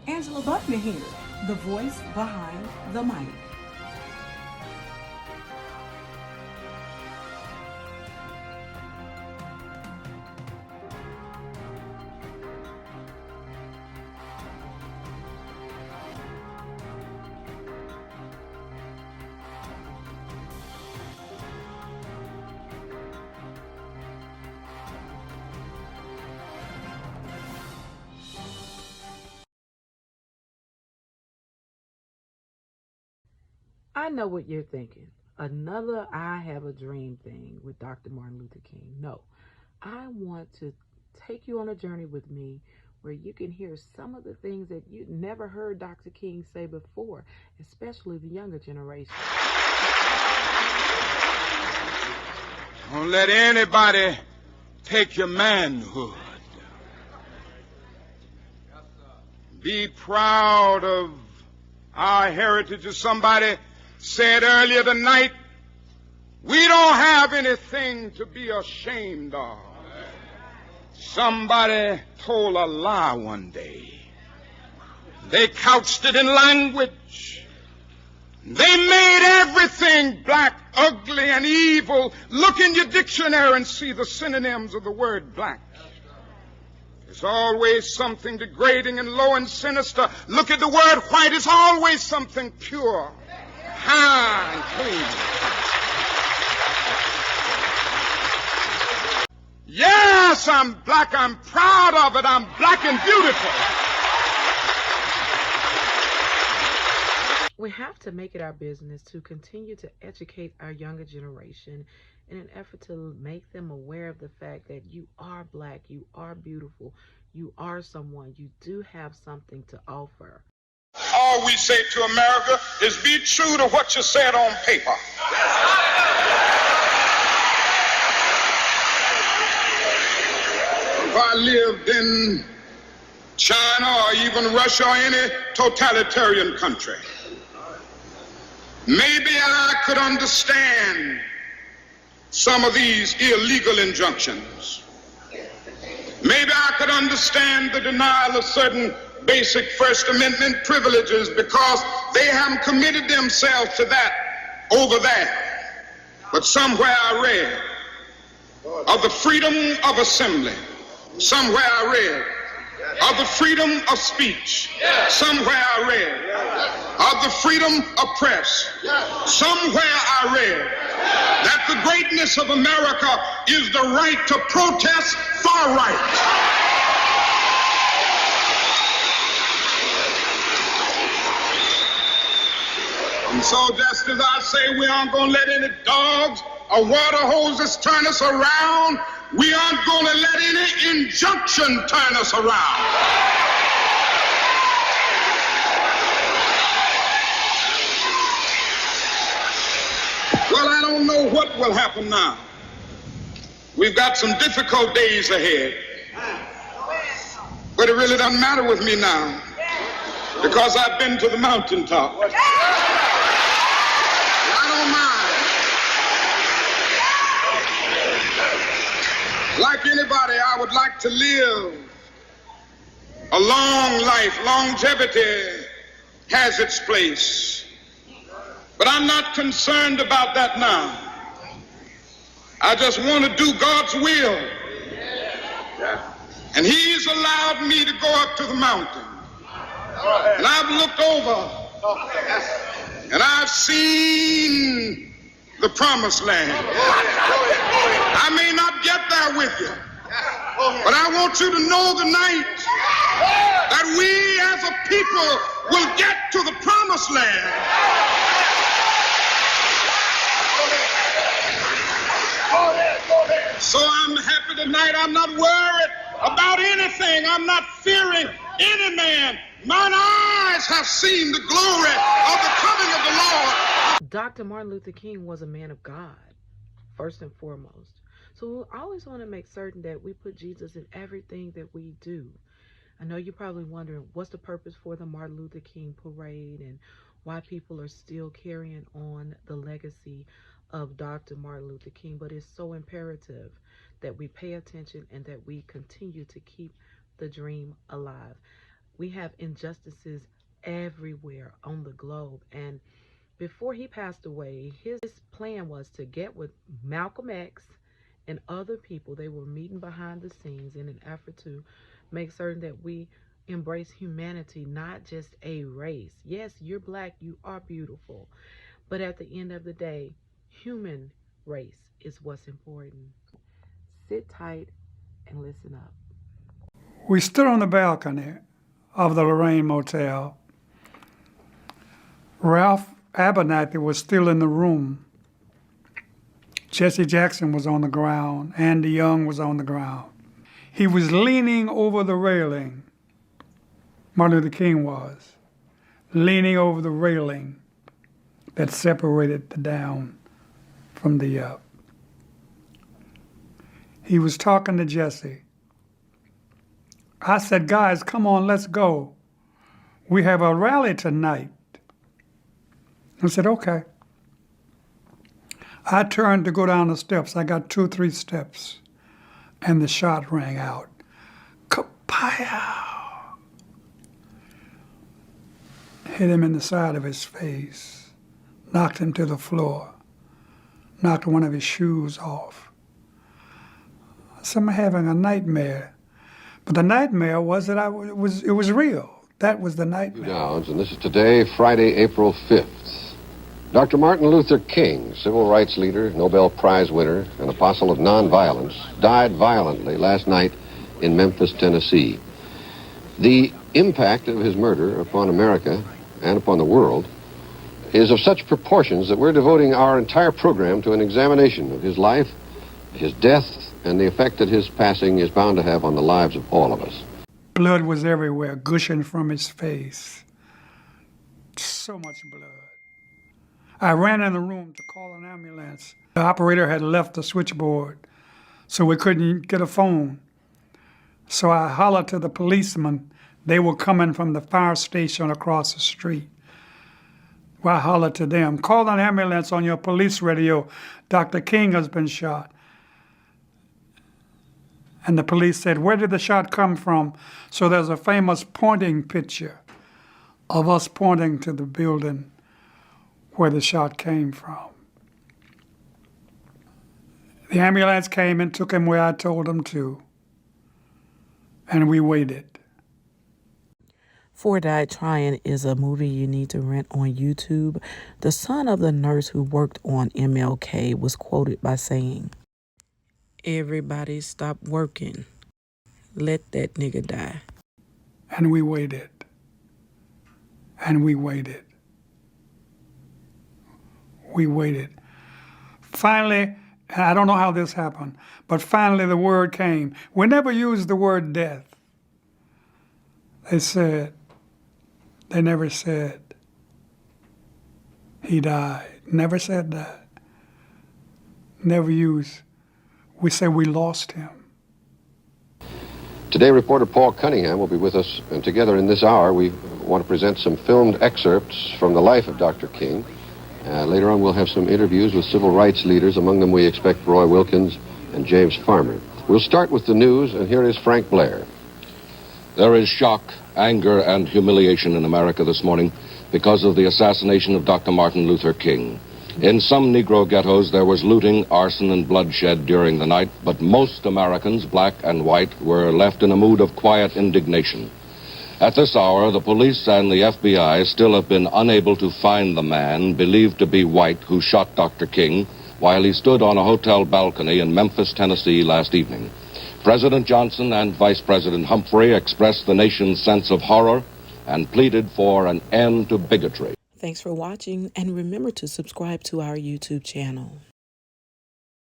Angela Buckner here, the voice behind the mic. I know what you're thinking. Another I Have a Dream thing with Dr. Martin Luther King. No, I want to take you on a journey with me where you can hear some of the things that you never heard Dr. King say before, especially the younger generation. Don't let anybody take your manhood. Be proud of our heritage. As somebody said earlier tonight, we don't have anything to be ashamed of. Somebody told a lie one day. They couched it in language. They made everything black, ugly, and evil. Look in your dictionary and see the synonyms of the word black. There's always something degrading and low and sinister. Look at the word white. It's always something pure, high, and clean. Yes, I'm black. I'm proud of it. I'm black and beautiful. We have to make it our business to continue to educate our younger generation in an effort to make them aware of the fact that you are black, you are beautiful, you are someone, you do have something to offer. All we say to America is be true to what you said on paper. If I lived in China or even Russia or any totalitarian country, maybe I could understand some of these illegal injunctions. Maybe I could understand the denial of certain basic First Amendment privileges because they haven't committed themselves to that over there. But somewhere I read of the freedom of assembly. Somewhere I read of the freedom of speech. Somewhere I read of the freedom of press. Somewhere I read that the greatness of America is the right to protest far right. And so just as I say we aren't going to let any dogs or water hoses turn us around, we aren't going to let any injunction turn us around. Well, I don't know what will happen now. We've got some difficult days ahead. But it really doesn't matter with me now because I've been to the mountaintop. I don't mind. Like anybody, I would like to live a long life. Longevity has its place. But I'm not concerned about that now. I just want to do God's will. And He's allowed me to go up to the mountain. And I've looked over and I've seen the promised land. I may not get there with you, but I want you to know tonight that we as a people will get to the promised land. So I'm happy tonight. I'm not worried about anything. I'm not fearing any man. Mine eyes have seen the glory of the coming of the Lord. Dr. Martin Luther King was a man of God, first and foremost. So we always want to make certain that we put Jesus in everything that we do. I know you're probably wondering what's the purpose for the Martin Luther King parade and why people are still carrying on the legacy of Dr. Martin Luther King, but it's so imperative that we pay attention and that we continue to keep the dream alive. We have injustices everywhere on the globe. And before he passed away, his plan was to get with Malcolm X and other people. They were meeting behind the scenes in an effort to make certain that we embrace humanity, not just a race. Yes, you're black, you are beautiful. But at the end of the day, human race is what's important. Sit tight and listen up. We stood on the balcony of the Lorraine Motel. Ralph Abernathy was still in the room. Jesse Jackson was on the ground. Andy Young was on the ground. He was leaning over the railing. Martin Luther King was leaning over the railing that separated the down from the up. He was talking to Jesse. I said, guys, come on, let's go. We have a rally tonight. I said, okay. I turned to go down the steps. I got 2 or 3 steps, and the shot rang out. Kapow! Hit him in the side of his face, knocked him to the floor, knocked one of his shoes off. I said, I'm having a nightmare. But the nightmare was that it was real. That was the nightmare. Downs, and this is today, Friday, April 5th. Dr. Martin Luther King, civil rights leader, Nobel Prize winner, and apostle of nonviolence, died violently last night in Memphis, Tennessee. The impact of his murder upon America and upon the world is of such proportions that we're devoting our entire program to an examination of his life, his death, and the effect that his passing is bound to have on the lives of all of us. Blood was everywhere, gushing from his face. So much blood. I ran in the room to call an ambulance. The operator had left the switchboard, so we couldn't get a phone. So I hollered to the policemen. They were coming from the fire station across the street. Well, I hollered to them, call an ambulance on your police radio. Dr. King has been shot. And the police said, where did the shot come from? So there's a famous pointing picture of us pointing to the building where the shot came from. The ambulance came and took him where I told him to. And we waited. Four Died Trying is a movie you need to rent on YouTube. The son of the nurse who worked on MLK was quoted by saying, "Everybody stop working. Let that nigga die." And we waited. And we waited. We waited. Finally, and I don't know how this happened, but finally the word came. We never used the word death. They never said he died. Never said that. Never used. We said we lost him. Today, reporter Paul Cunningham will be with us, and together in this hour, we want to present some filmed excerpts from the life of Dr. King. Later on, we'll have some interviews with civil rights leaders. Among them, we expect Roy Wilkins and James Farmer. We'll start with the news, and here is Frank Blair. There is shock, anger, and humiliation in America this morning because of the assassination of Dr. Martin Luther King. In some Negro ghettos, there was looting, arson, and bloodshed during the night, but most Americans, black and white, were left in a mood of quiet indignation. At this hour, the police and the FBI still have been unable to find the man believed to be white who shot Dr. King while he stood on a hotel balcony in Memphis, Tennessee last evening. President Johnson and Vice President Humphrey expressed the nation's sense of horror and pleaded for an end to bigotry. Thanks for watching, and remember to subscribe to our YouTube channel.